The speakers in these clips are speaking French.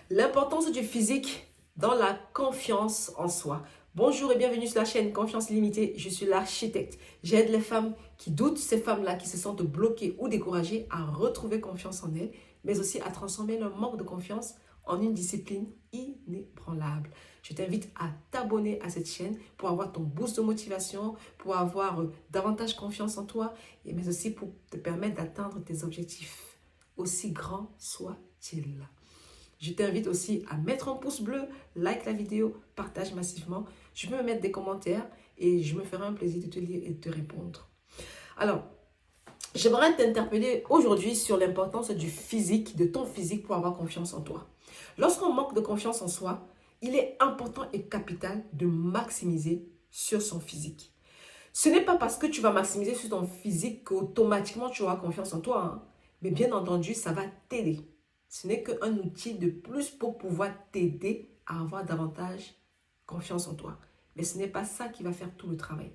L'importance du physique dans la confiance en soi. Bonjour et bienvenue sur la chaîne Confiance Illimitée. Je suis l'architecte. J'aide les femmes qui doutent, ces femmes-là qui se sentent bloquées ou découragées à retrouver confiance en elles, mais aussi à transformer leur manque de confiance en une discipline inébranlable. Je t'invite à t'abonner à cette chaîne pour avoir ton boost de motivation, pour avoir davantage confiance en toi, mais aussi pour te permettre d'atteindre tes objectifs, aussi grands soient-ils. Je t'invite aussi à mettre un pouce bleu, like la vidéo, partage massivement. Tu peux me mettre des commentaires et je me ferai un plaisir de te lire et de te répondre. Alors, j'aimerais t'interpeller aujourd'hui sur l'importance du physique, de ton physique pour avoir confiance en toi. Lorsqu'on manque de confiance en soi, il est important et capital de maximiser sur son physique. Ce n'est pas parce que tu vas maximiser sur ton physique qu'automatiquement tu auras confiance en toi, hein. Mais bien entendu, ça va t'aider. Ce n'est qu'un outil de plus pour pouvoir t'aider à avoir davantage confiance en toi. Mais ce n'est pas ça qui va faire tout le travail.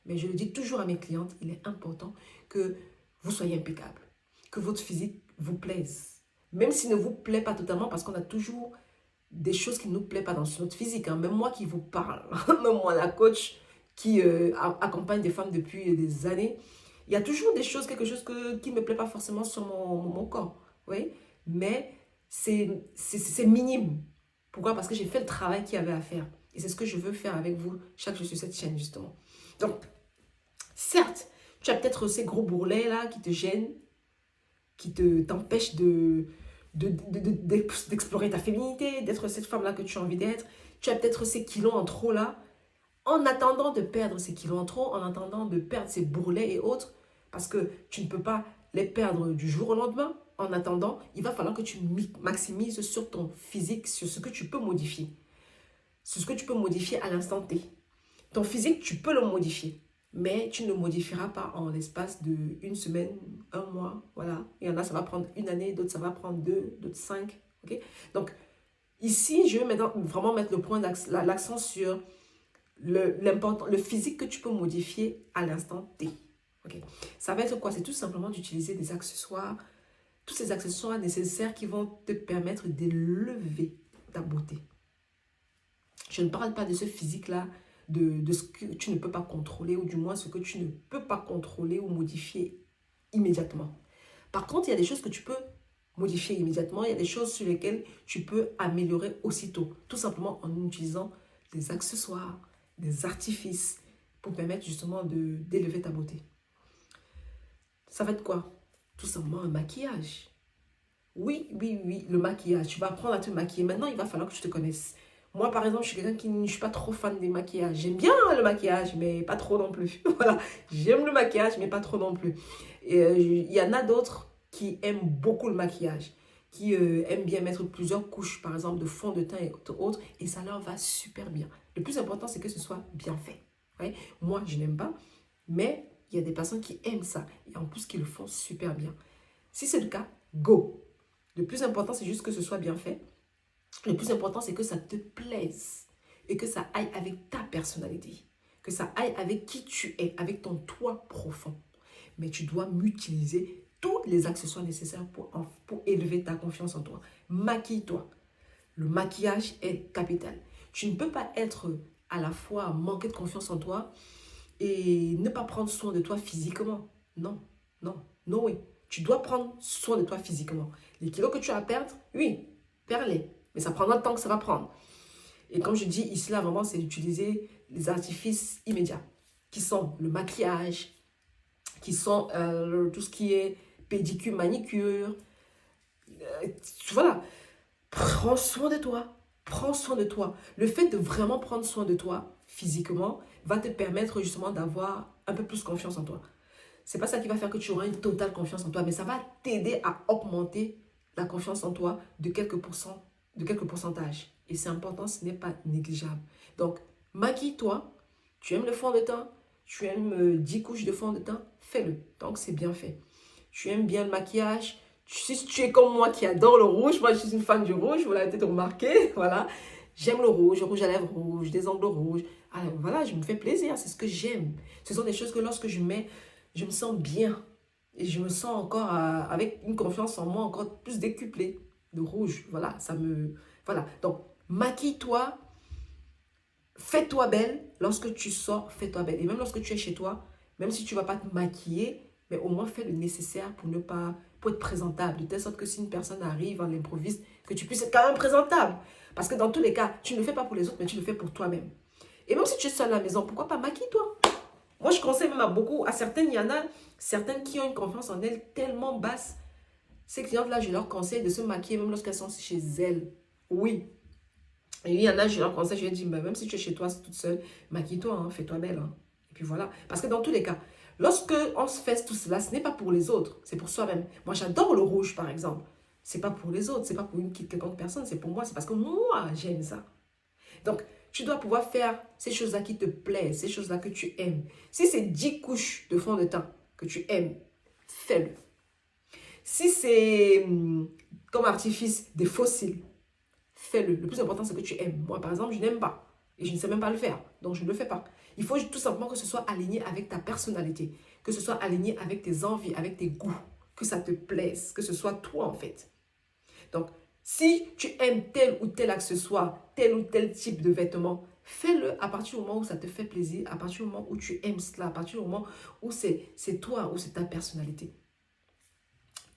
Mais je le dis toujours à mes clientes, il est important que vous soyez impeccable, que votre physique vous plaise. Même s'il ne vous plaît pas totalement, parce qu'on a toujours des choses qui ne nous plaisent pas dans notre physique, hein. Même moi qui vous parle, même moi la coach qui accompagne des femmes depuis des années, il y a toujours des choses, quelque chose qui ne me plaît pas forcément sur mon corps. Oui? Mais c'est minime. Pourquoi? Parce que j'ai fait le travail qu'il y avait à faire. Et c'est ce que je veux faire avec vous chaque jour sur cette chaîne, justement. Donc, certes, tu as peut-être ces gros bourrelets là qui te gênent, qui t'empêchent d'explorer ta féminité, d'être cette femme-là que tu as envie d'être. Tu as peut-être ces kilos en trop là. En attendant de perdre ces kilos en trop, en attendant de perdre ces bourrelets et autres, parce que tu ne peux pas les perdre du jour au lendemain. En attendant, il va falloir que tu maximises sur ton physique, sur ce que tu peux modifier. Sur ce que tu peux modifier à l'instant T. Ton physique, tu peux le modifier, mais tu ne le modifieras pas en l'espace d'une semaine, un mois, voilà. Il y en a, ça va prendre une année, d'autres, ça va prendre 2, d'autres 5, ok? Donc, ici, je vais maintenant vraiment mettre l'accent sur le physique que tu peux modifier à l'instant T. Okay. Ça va être quoi? C'est tout simplement d'utiliser des accessoires, tous ces accessoires nécessaires qui vont te permettre d'élever ta beauté. Je ne parle pas de ce physique-là, de ce que tu ne peux pas contrôler, ou du moins ce que tu ne peux pas contrôler ou modifier immédiatement. Par contre, il y a des choses que tu peux modifier immédiatement, il y a des choses sur lesquelles tu peux améliorer aussitôt, tout simplement en utilisant des accessoires, des artifices pour permettre justement d'élever ta beauté. Ça va être quoi? Tout simplement un maquillage. Oui, le maquillage. Tu vas apprendre à te maquiller. Maintenant, il va falloir que tu te connaisses. Moi, par exemple, je suis quelqu'un qui ne suis pas trop fan des maquillages. J'aime bien le maquillage, mais pas trop non plus. Voilà, j'aime le maquillage, mais pas trop non plus. Et il y en a d'autres qui aiment beaucoup le maquillage, qui aiment bien mettre plusieurs couches, par exemple, de fond de teint et autres, et ça leur va super bien. Le plus important, c'est que ce soit bien fait. Ouais? Moi, je n'aime pas, mais il y a des personnes qui aiment ça, et en plus qui le font super bien. Si c'est le cas, go! Le plus important, c'est juste que ce soit bien fait. Le plus important, c'est que ça te plaise et que ça aille avec ta personnalité, que ça aille avec qui tu es, avec ton toi profond. Mais tu dois utiliser tous les accessoires nécessaires pour élever ta confiance en toi. Maquille-toi. Le maquillage est capital. Tu ne peux pas être à la fois manquer de confiance en toi et ne pas prendre soin de toi physiquement. Non, oui. Tu dois prendre soin de toi physiquement. Les kilos que tu as à perdre, oui, perds-les. Mais ça prendra le temps que ça va prendre. Et comme je dis ici, là, vraiment, c'est d'utiliser les artifices immédiats, qui sont le maquillage, qui sont tout ce qui est pédicure, manicure. Voilà. Prends soin de toi. Prends soin de toi. Le fait de vraiment prendre soin de toi physiquement va te permettre justement d'avoir un peu plus confiance en toi. C'est pas ça qui va faire que tu auras une totale confiance en toi, mais ça va t'aider à augmenter la confiance en toi de quelques pourcentages. Et c'est important, ce n'est pas négligeable. Donc, maquille-toi. Tu aimes le fond de teint, tu aimes 10 couches de fond de teint, fais-le. Donc, c'est bien fait. Tu aimes bien le maquillage. Si tu es comme moi qui adore le rouge, moi je suis une fan du rouge, vous l'avez peut-être remarqué, voilà. J'aime le rouge à lèvres rouges, des ongles rouges. Alors voilà, je me fais plaisir, c'est ce que j'aime. Ce sont des choses que lorsque je mets, je me sens bien. Et je me sens encore avec une confiance en moi encore plus décuplée. de rouge. Voilà, ça me... Voilà, donc maquille-toi, fais-toi belle. Lorsque tu sors, fais-toi belle. Et même lorsque tu es chez toi, même si tu ne vas pas te maquiller, mais au moins fais le nécessaire pour ne pas... pour être présentable. De telle sorte que si une personne arrive à l'improviste, que tu puisses être quand même présentable. Parce que dans tous les cas, tu ne le fais pas pour les autres, mais tu le fais pour toi-même. Et même si tu es seule à la maison, pourquoi pas maquille-toi? Moi, je conseille même à certaines, il y en a certaines qui ont une confiance en elles tellement basse. Ces clientes-là, je leur conseille de se maquiller même lorsqu'elles sont chez elles. Oui. Et il y en a, je leur conseille, je leur dis, même si tu es chez toi toute seule, maquille-toi, hein, fais-toi belle. Hein. Et puis voilà. Parce que dans tous les cas, lorsque on se fait tout cela, ce n'est pas pour les autres, c'est pour soi-même. Moi, j'adore le rouge, par exemple. C'est pas pour les autres, c'est pas pour une quelconque personne, c'est pour moi, c'est parce que moi, j'aime ça. Donc, tu dois pouvoir faire ces choses-là qui te plaisent, ces choses-là que tu aimes. Si c'est 10 couches de fond de teint que tu aimes, fais-le. Si c'est comme artifice des fossiles, fais-le. Le plus important, c'est que tu aimes. Moi, par exemple, je n'aime pas. Et je ne sais même pas le faire. Donc, je ne le fais pas. Il faut tout simplement que ce soit aligné avec ta personnalité. Que ce soit aligné avec tes envies, avec tes goûts. Que ça te plaise. Que ce soit toi, en fait. Donc, si tu aimes tel ou tel accessoire, tel ou tel type de vêtements, fais-le à partir du moment où ça te fait plaisir, à partir du moment où tu aimes cela, à partir du moment où c'est toi, où c'est ta personnalité.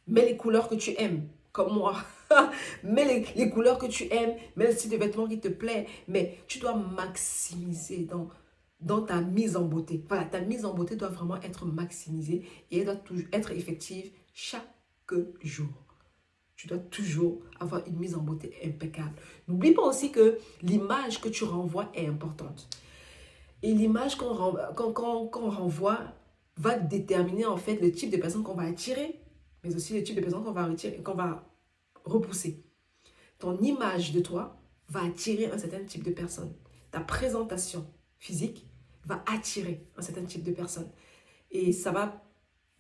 Mets les couleurs que tu aimes, comme moi. Mets les couleurs que tu aimes, mets le style de vêtements qui te plaît, mais tu dois maximiser dans ta mise en beauté. Voilà, ta mise en beauté doit vraiment être maximisée et elle doit toujours être effective chaque jour. Tu dois toujours avoir une mise en beauté impeccable. N'oublie pas aussi que l'image que tu renvoies est importante. Et l'image qu'on renvoie va déterminer en fait le type de personne qu'on va attirer, mais aussi le type de personne qu'on va repousser. Ton image de toi va attirer un certain type de personne. Ta présentation physique va attirer un certain type de personne. Et ça va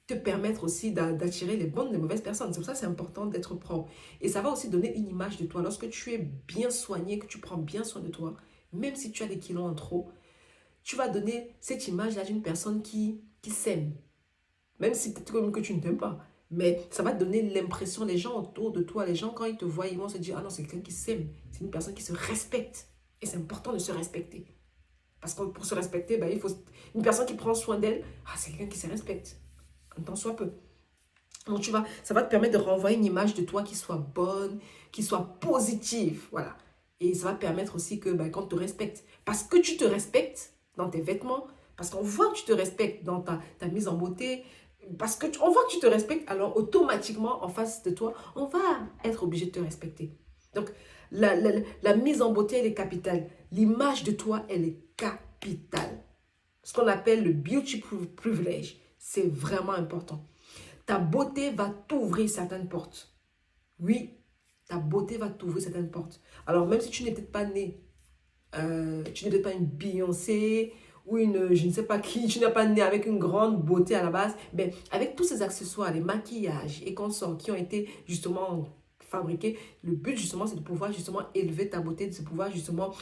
te permettre aussi d'attirer les bonnes et les mauvaises personnes. C'est pour ça que c'est important d'être propre. Et ça va aussi donner une image de toi. Lorsque tu es bien soigné, que tu prends bien soin de toi, même si tu as des kilos en trop, tu vas donner cette image-là d'une personne qui s'aime. Même si peut-être comme que tu ne t'aimes pas. Mais ça va te donner l'impression, les gens autour de toi, les gens quand ils te voient, ils vont se dire, ah non, c'est quelqu'un qui s'aime. C'est une personne qui se respecte. Et c'est important de se respecter. Parce que pour se respecter, il faut une personne qui prend soin d'elle, c'est quelqu'un qui se respecte. Tant soit peu. Donc ça va te permettre de renvoyer une image de toi qui soit bonne, qui soit positive. Voilà. Et ça va permettre aussi que qu'on te respecte. Parce que tu te respectes dans tes vêtements, parce qu'on voit que tu te respectes dans ta mise en beauté, parce qu'on voit que tu te respectes, alors automatiquement, en face de toi, on va être obligé de te respecter. Donc, la mise en beauté, elle est capitale. L'image de toi, elle est capitale. Ce qu'on appelle le beauty privilege. C'est vraiment important. Ta beauté va t'ouvrir certaines portes. Oui, ta beauté va t'ouvrir certaines portes. Alors, même si tu n'es peut-être pas né, tu n'es peut-être pas une Beyoncé ou une, je ne sais pas qui, tu n'es pas né avec une grande beauté à la base, mais avec tous ces accessoires, les maquillages et consorts qui ont été justement fabriqués, le but justement, c'est de pouvoir justement élever ta beauté, de pouvoir justement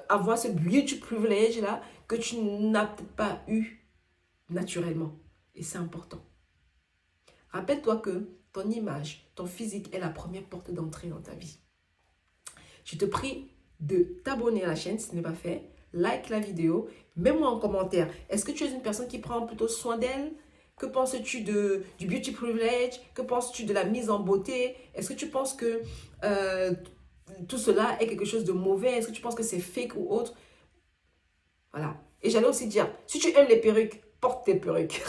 avoir ce beauty privilege là que tu n'as peut-être pas eu naturellement. Et c'est important. Rappelle-toi que ton image, ton physique est la première porte d'entrée dans ta vie. Je te prie de t'abonner à la chaîne si ce n'est pas fait. Like la vidéo. Mets-moi en commentaire. Est-ce que tu es une personne qui prend plutôt soin d'elle? Que penses-tu du beauty privilege? Que penses-tu de la mise en beauté? Est-ce que tu penses que tout cela est quelque chose de mauvais? Est-ce que tu penses que c'est fake ou autre? Voilà. Et j'allais aussi dire, si tu aimes les perruques, porte tes perruques.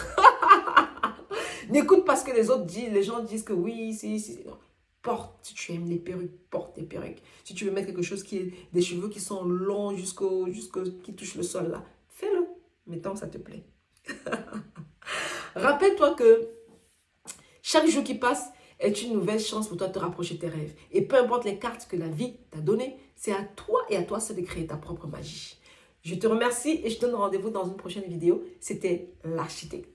N'écoute pas ce que les autres disent. Les gens disent que oui, si. Non. Porte, si tu aimes les perruques, porte tes perruques. Si tu veux mettre quelque chose qui est des cheveux qui sont longs qui touchent le sol là, fais-le. Mais tant que ça te plaît. Rappelle-toi que chaque jour qui passe est une nouvelle chance pour toi de te rapprocher de tes rêves. Et peu importe les cartes que la vie t'a données, c'est à toi et à toi seul de créer ta propre magie. Je te remercie et je te donne rendez-vous dans une prochaine vidéo. C'était l'architecte.